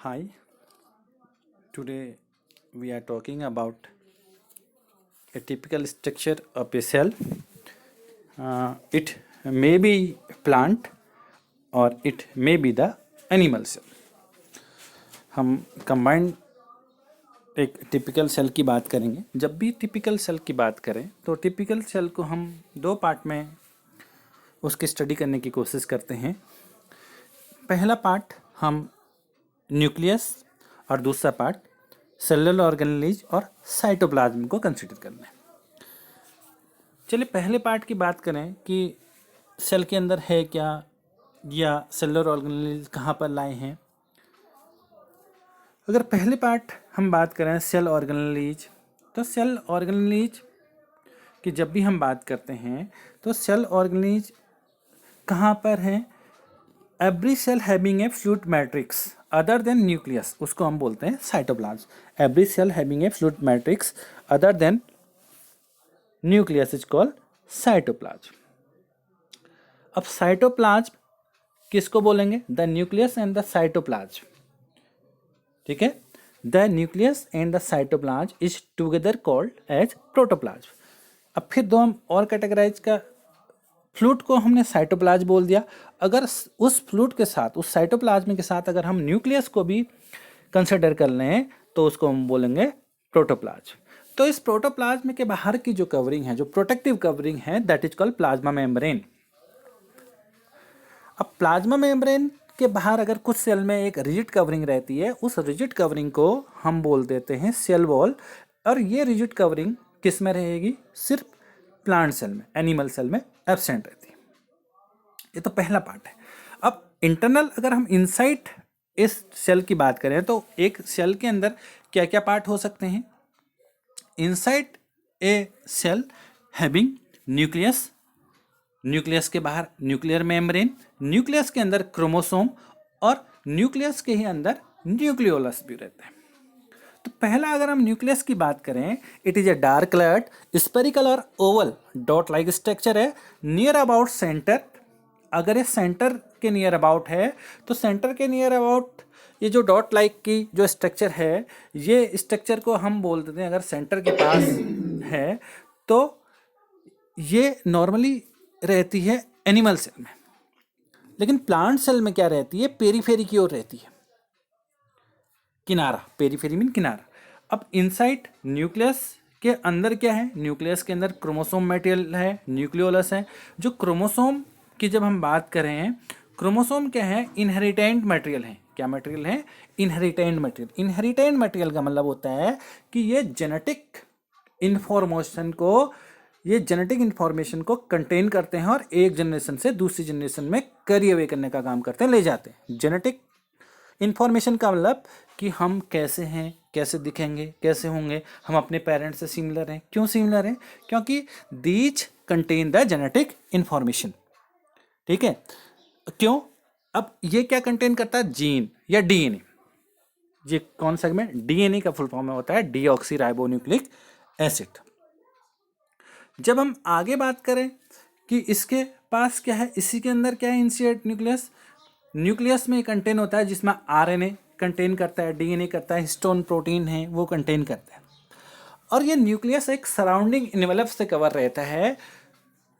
Hi, today we are talking about a typical structure of a cell. It may be plant or it may be the animal cell. हम combined एक typical cell की बात करेंगे। जब भी typical cell की बात करें तो टिपिकल सेल को हम दो पार्ट में उसकी स्टडी करने की कोशिश करते हैं। पहला पार्ट हम न्यूक्लियस और दूसरा पार्ट सेलुलर ऑर्गेनेलिज और साइटोप्लाज्म को कंसिडर करना है। चलिए पहले पार्ट की बात करें कि सेल के अंदर है क्या या सेलुलर ऑर्गेनेलिज कहाँ पर लाए हैं। अगर पहले पार्ट हम बात करें सेल ऑर्गेनेलिज, तो सेल ऑर्गेनेलिज की जब भी हम बात करते हैं तो सेल ऑर्गेनेलिज कहाँ पर है। Every cell having a fluid matrix other than nucleus, उसको हम बोलते हैं cytoplasm. Every cell having a fluid matrix other than nucleus is called cytoplasm. अब साइटोप्लाज्म किसको बोलेंगे? The nucleus and the cytoplasm. ठीक है, the nucleus and the cytoplasm is together called as protoplasm. अब फिर दो हम और कैटेगराइज का फ्लूइड को हमने साइटोप्लाज्म बोल दिया। अगर उस फ्लूइड के साथ, उस साइटोप्लाज्म के साथ अगर हम न्यूक्लियस को भी कंसिडर कर लें तो उसको हम बोलेंगे प्रोटोप्लाज्म। तो इस प्रोटोप्लाज्म के बाहर की जो कवरिंग है, जो प्रोटेक्टिव कवरिंग है, that is called plasma membrane. अब प्लाज्मा मेम्ब्रेन के बाहर अगर कुछ सेल में एक रिजिड कवरिंग रहती है, उस रिजिड कवरिंग को हम बोल देते हैं सेल वॉल। और ये रिजिड कवरिंग किस में रहेगी? सिर्फ प्लांट सेल में, एनिमल सेल में एब्सेंट रहती है। ये तो पहला पार्ट है। अब इंटरनल अगर हम इनसाइड इस सेल की बात करें तो एक सेल के अंदर क्या क्या पार्ट हो सकते हैं? Inside a cell having nucleus, nucleus के बाहर न्यूक्लियर मेम्ब्रेन, न्यूक्लियस के अंदर क्रोमोसोम और न्यूक्लियस के ही अंदर न्यूक्लियोलस भी रहते हैं। तो पहला अगर हम न्यूक्लियस की बात करें, it is a dark coloured spherical और ओवल डॉट लाइक स्ट्रक्चर है नियर अबाउट सेंटर। अगर ये सेंटर के नियर अबाउट है तो सेंटर के नियर अबाउट ये जो डॉट लाइक की जो स्ट्रक्चर है, ये स्ट्रक्चर को हम बोल देते हैं, अगर सेंटर के पास है तो ये नॉर्मली रहती है एनिमल सेल में। लेकिन प्लांट सेल में क्या रहती है? पेरीफेरी की ओर रहती है, किनारा। पेरीफेरी मीन किनारा। अब इनसाइड न्यूक्लियस के अंदर क्या है? न्यूक्लियस के अंदर क्रोमोसोम मटेरियल है, न्यूक्लियोलस है। जो क्रोमोसोम की जब हम बात करें, क्रोमोसोम क्या है? इनहेरिटेंट मटेरियल है। क्या मटेरियल है? Inherent material. इनहेरिटेंट मटेरियल का मतलब होता है कि ये जेनेटिक इंफॉर्मेशन को कंटेन करते हैं और एक जनरेशन से दूसरी जनरेशन में कैरी अवे करने का काम करते हैं, ले जाते हैं। जेनेटिक इंफॉर्मेशन का मतलब कि हम कैसे हैं, कैसे दिखेंगे, कैसे होंगे, हम अपने पेरेंट्स से सिमिलर हैं। क्यों सिमिलर हैं? क्योंकि these contain the genetic information. ठीक है, क्यों? अब ये क्या कंटेन करता है? जीन या डीएनए। ये कौन सा में? डीएनए का फुल फॉर्म में होता है डीऑक्सी राइबोन्यूक्लिक एसिड। जब हम आगे बात करें कि इसके पास क्या है, इसी के अंदर क्या है? इंसिएट न्यूक्लियस। न्यूक्लियस में कंटेन होता है जिसमें आरएनए कंटेन करता है, डीएनए करता है, हिस्टोन प्रोटीन है वो कंटेन करता है। और ये न्यूक्लियस एक सराउंडिंग इन्वेलप से कवर रहता है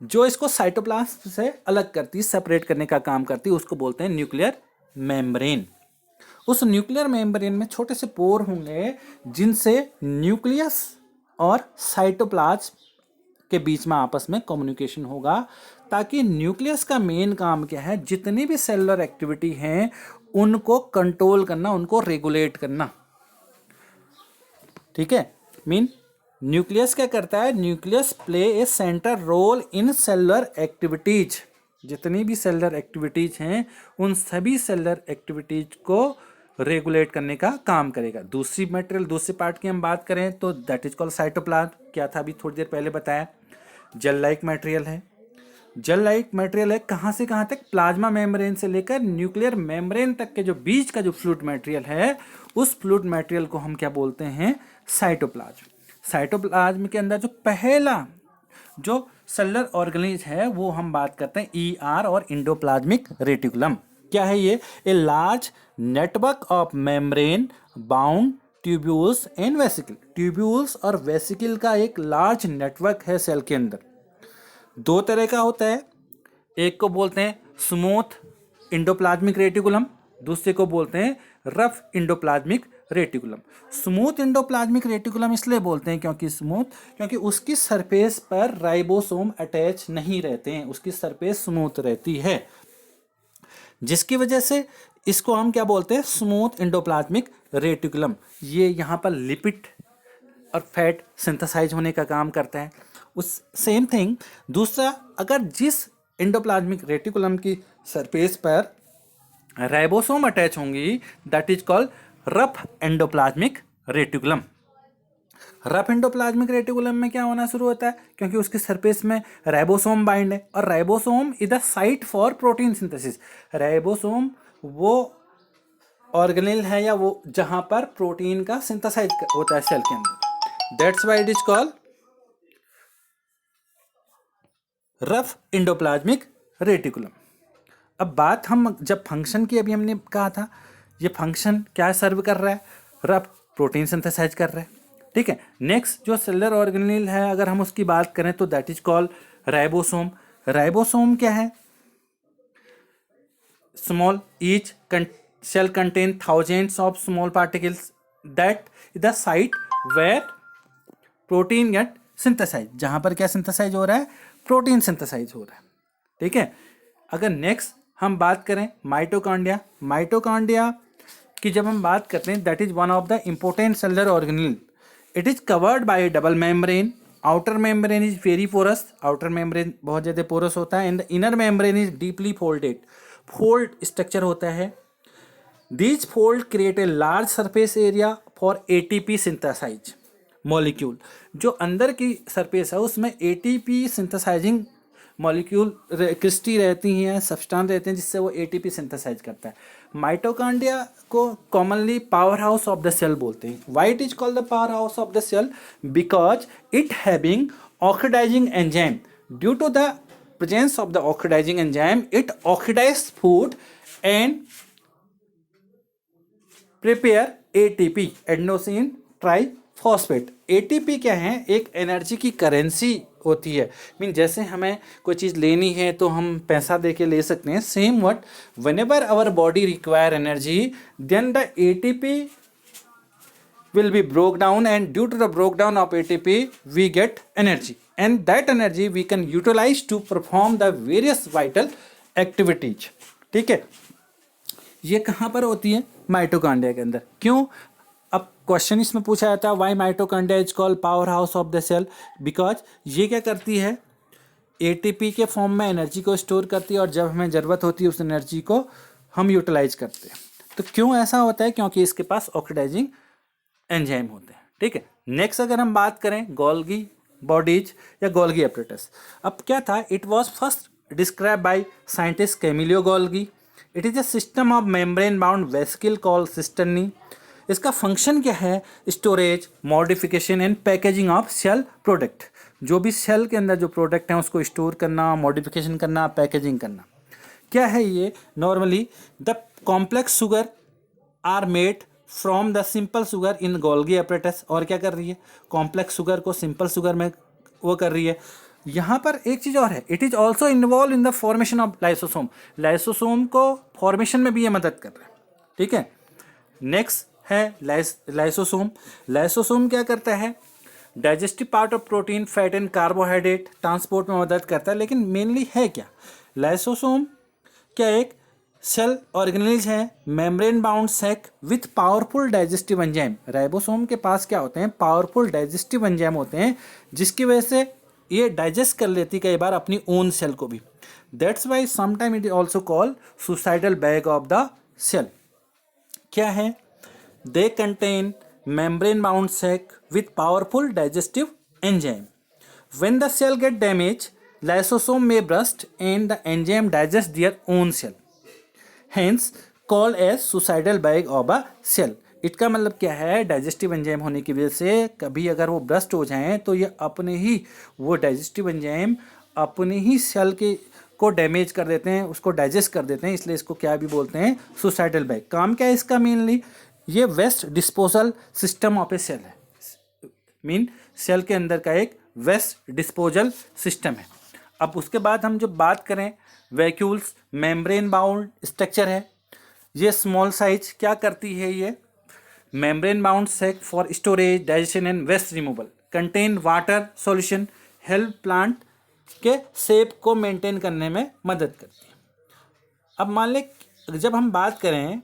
जो इसको साइटोप्लाज्म से अलग करती है, सेपरेट करने का काम करती है। उसको बोलते हैं न्यूक्लियर मेम्ब्रेन। उस न्यूक्लियर मेम्ब्रेन में छोटे से पोर होंगे जिनसे न्यूक्लियस और साइटोप्लाज्म के बीच में आपस में कम्युनिकेशन होगा, ताकि न्यूक्लियस का मेन काम क्या है? जितनी भी सेलुलर एक्टिविटी हैं उनको कंट्रोल करना, उनको रेगुलेट करना। ठीक है, मीन न्यूक्लियस क्या करता है? Nucleus play a centre role in cellular activities. जितनी भी सेलुलर एक्टिविटीज हैं उन सभी सेलुलर एक्टिविटीज को रेगुलेट करने का काम करेगा। दूसरी मटेरियल, दूसरे पार्ट की हम बात करें तो दैट इज कॉल्ड साइटोप्लाज्म। क्या था? अभी थोड़ी देर पहले बताया, जेल लाइक मटेरियल है। जेल लाइक मटेरियल है कहाँ से कहाँ तक? प्लाज्मा मेम्ब्रेन से लेकर न्यूक्लियर मेम्ब्रेन तक के जो बीच का जो फ्लूइड मटेरियल है, उस फ्लूइड मटेरियल को हम क्या बोलते हैं? साइटोप्लाज्म। साइटोप्लाज्म के अंदर जो पहला जो सेलुलर ऑर्गेनेज है वो हम बात करते हैं ईआर और इंडोप्लाज्मिक रेटिकुलम। क्या है ये? A large network of membrane bound tubules and vesicle. Tubules और वेसिकल का एक लार्ज नेटवर्क है सेल के अंदर। दो तरह का होता है, एक को बोलते हैं स्मूथ इंडोप्लाज्मिक रेटिकुलम, दूसरे को बोलते हैं rough endoplasmic reticulum. Smooth endoplasmic reticulum इसलिए बोलते हैं क्योंकि उसकी सरफेस पर राइबोसोम अटैच नहीं रहते हैं, उसकी सरफेस स्मूथ रहती है, जिसकी वजह से इसको हम क्या बोलते हैं? Smooth endoplasmic reticulum. ये यहाँ पर लिपिड और फैट सिंथेसाइज होने का काम करता है। उस सेम थिंग दूसरा, अगर जिस इंडोप्लाज्मिक रेटिकुलम की सरफेस पर राइबोसोम अटैच होंगी, that is called rough endoplasmic reticulum. Rough endoplasmic reticulum में क्या होना शुरू होता है? क्योंकि उसकी सरफेस में राइबोसोम बाइंड है, और ribosome is the site for protein synthesis. Ribosome वो ऑर्गेनेल है या वो जहां पर प्रोटीन का सिंथेसाइज होता है सेल के अंदर। That's why it is called rough endoplasmic reticulum. अब बात हम जब फंक्शन की, अभी हमने कहा था ये फंक्शन क्या सर्व कर रहा है? रफ प्रोटीन सिंथेसाइज कर रहा है, ठीक है। नेक्स्ट जो सेलुलर ऑर्गेनेल है, अगर हम उसकी बात करें तो that is called ribosome. Ribosome क्या है? Small each cell contain thousands of small particles, that is the site where protein get synthesize. जहां पर क्या सिंथेसाइज हो रहा है? प्रोटीन सिंथेसाइज हो रहा है, ठीक है। अगर नेक्स्ट हम बात करें माइटोकॉन्ड्रिया, माइटोकॉन्ड्रिया की जब हम बात करते हैं, that is one of the important cellular organelle. It is covered by double membrane. Outer membrane is very porous, outer membrane बहुत ज़्यादा पोरस होता है, and the inner membrane is deeply folded, fold structure होता है। These fold create a large surface area for ATP synthesize molecule. जो अंदर की surface है उसमें एटीपी सिंथेसाइजिंग मॉलिक्यूल क्रिस्टी रहती हैं, सब्सटेंस रहते हैं, जिससे वो एटीपी सिंथेसाइज करता है। माइटोकॉन्ड्रिया को commonly power house of the cell बोलते हैं। Why it is called the power house of the cell? Because it having oxidizing enzyme. Due to the presence of the oxidizing enzyme, it oxidize food and prepare ATP, adenosine triphosphate. ATP क्या है? एक energy की currency होती है। Mean जैसे हमें कोई चीज़ लेनी है तो हम पैसा दे के ले सकते हैं, same what whenever our body require energy, then the ATP will be broke down, and due to the breakdown of ATP we get energy, and that energy we can utilize to perform the various vital activities, ठीक है। ये कहाँ पर होती है? Mitochondria के अंदर। क्यों? अब क्वेश्चन इसमें पूछा जाता है, why mitochondria is called power house of the cell? Because ये क्या करती है? एटीपी के फॉर्म में एनर्जी को स्टोर करती है, और जब हमें ज़रूरत होती है उस एनर्जी को हम यूटिलाइज करते हैं। तो क्यों ऐसा होता है? क्योंकि इसके पास ऑक्सीडाइजिंग एंजाइम होते हैं, ठीक है। नेक्स्ट अगर हम बात करें गोल्गी बॉडीज या गोल्गी एपरेटस, अब क्या था? It was first describe by scientist Camillo Golgi. It is a system of membrane bound vesicle called cisternae. इसका फंक्शन क्या है? Storage, modification and packaging of cell product. जो भी सेल के अंदर जो प्रोडक्ट हैं उसको स्टोर करना, मॉडिफिकेशन करना, पैकेजिंग करना। क्या है ये? Normally the complex sugar are made from the simple sugar in Golgi apparatus. और क्या कर रही है? कॉम्प्लेक्स शुगर को सिंपल शुगर में वो कर रही है। यहाँ पर एक चीज़ और है, it is also involve in the formation of lysosome. Lysosome को फॉर्मेशन में भी ये मदद कर रहा है, ठीक है। नेक्स्ट है लाइसोसोम। लाइसोसोम क्या करता है? Digestive part of protein, fat and carbohydrate transport में मदद करता है। लेकिन मेनली है क्या? लाइसोसोम क्या एक सेल ऑर्गेनेल्स है, membrane bound sac with powerful digestive enzyme. Ribosome के पास क्या होते हैं? पावरफुल डाइजेस्टिव एंजाइम होते हैं, जिसकी वजह से ये डाइजेस्ट कर लेती कई बार अपनी ओन सेल को भी। That's why sometime it is also called suicidal bag of the cell. क्या है? They contain membrane bound sac with powerful digestive enzyme. When the cell get damage, lysosome may burst and the enzyme digest their own cell, hence called as suicidal bag of a cell। इसका मतलब क्या है? Digestive enzyme होने की वजह से कभी अगर वो ब्रस्ट हो जाएं तो ये अपने ही वो डाइजेस्टिव एंजाइम अपने ही सेल के को डैमेज कर देते हैं, उसको डाइजेस्ट कर देते हैं, इसलिए इसको क्या भी बोलते हैं, सुसाइडल बैग। काम क्या है इसका मेनली, ये waste disposal system of a cell है, मीन सेल के अंदर का एक वेस्ट डिस्पोजल सिस्टम है। अब उसके बाद हम जो बात करें, वैक्यूल्स मेम्ब्रेन बाउंड स्ट्रक्चर है, ये स्मॉल साइज क्या करती है, ये membrane bound sac for storage digestion and waste removal, contain water solution, help plant के शेप को मेंटेन करने में मदद करती है। अब मान लें जब हम बात करें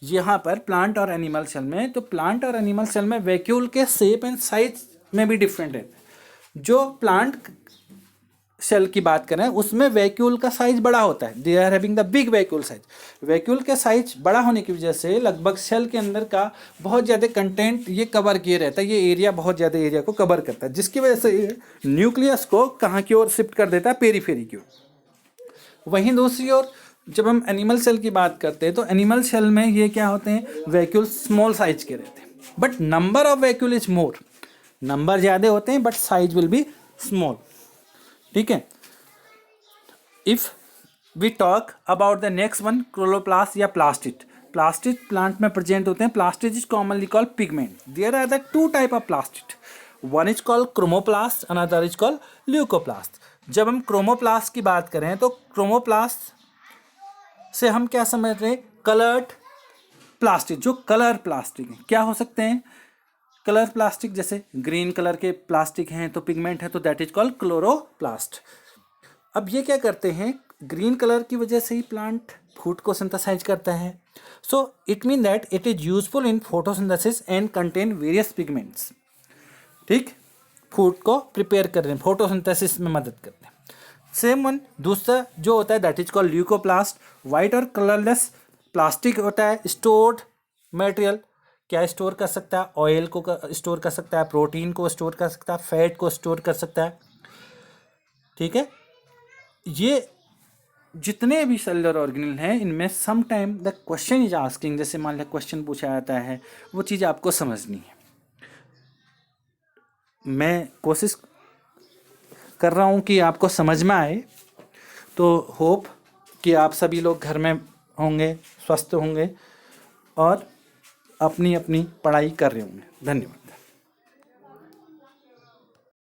यहाँ पर प्लांट और एनिमल सेल में, तो प्लांट और एनिमल सेल में वैक्यूल के शेप एंड साइज में भी डिफरेंट है। जो प्लांट सेल की बात करें उसमें वैक्यूल का साइज बड़ा होता है, they are having the big vacuole size. Vacuole के साइज बड़ा होने की वजह से लगभग सेल के अंदर का बहुत ज़्यादा कंटेंट ये कवर किए रहता है, ये एरिया बहुत ज़्यादा एरिया को कवर करता है, जिसकी वजह से ये न्यूक्लियस को कहाँ की ओर शिफ्ट कर देता है, पेरीफेरी की ओर। वहीं दूसरी ओर जब हम एनिमल सेल की बात करते हैं तो एनिमल सेल में ये क्या होते हैं, वैक्यूल स्मॉल साइज के रहते हैं, but number of vacuole is more, number ज़्यादा होते हैं but size will be small. ठीक है। If we talk about the next one, chloroplast या प्लास्टिड। प्लास्टिड प्लांट में प्रेजेंट होते हैं। Plastid is commonly called pigment. There are the two type of plastid, one is called chromoplast, another is called leucoplast. जब हम chromoplast की बात करें तो क्रोमोप्लास्ट से हम क्या समझ रहे हैं, कलर्ड प्लास्टिक, जो कलर प्लास्टिक है। क्या हो सकते हैं कलर प्लास्टिक, जैसे ग्रीन कलर के प्लास्टिक हैं तो पिगमेंट है तो दैट इज कॉल्ड क्लोरोप्लास्ट। अब ये क्या करते हैं, ग्रीन कलर की वजह से ही प्लांट फूड को सिंथेसाइज करता है, so it mean that it is useful in photosynthesis and contain various pigments. ठीक, फूड को प्रिपेयर कर रहे हैं, फोटोसिंथेसिस में मदद करते हैं। सेम वन दूसरा जो होता है that is called leucoplast. White और कलरलेस प्लास्टिक होता है, स्टोर्ड मटेरियल। क्या स्टोर कर सकता है, ऑयल को स्टोर कर सकता है, प्रोटीन को स्टोर कर सकता है, फैट को स्टोर कर सकता है। ठीक है, ये जितने भी सेलुलर ऑर्गेनेल हैं इनमें some time the question is asking, जैसे मान लिया क्वेश्चन पूछा जाता है, वो चीज़ आपको समझनी है। मैं कोशिश कर रहा हूँ कि आपको समझ में आए, तो होप कि आप सभी लोग घर में होंगे, स्वस्थ होंगे और अपनी अपनी पढ़ाई कर रहे होंगे। धन्यवाद।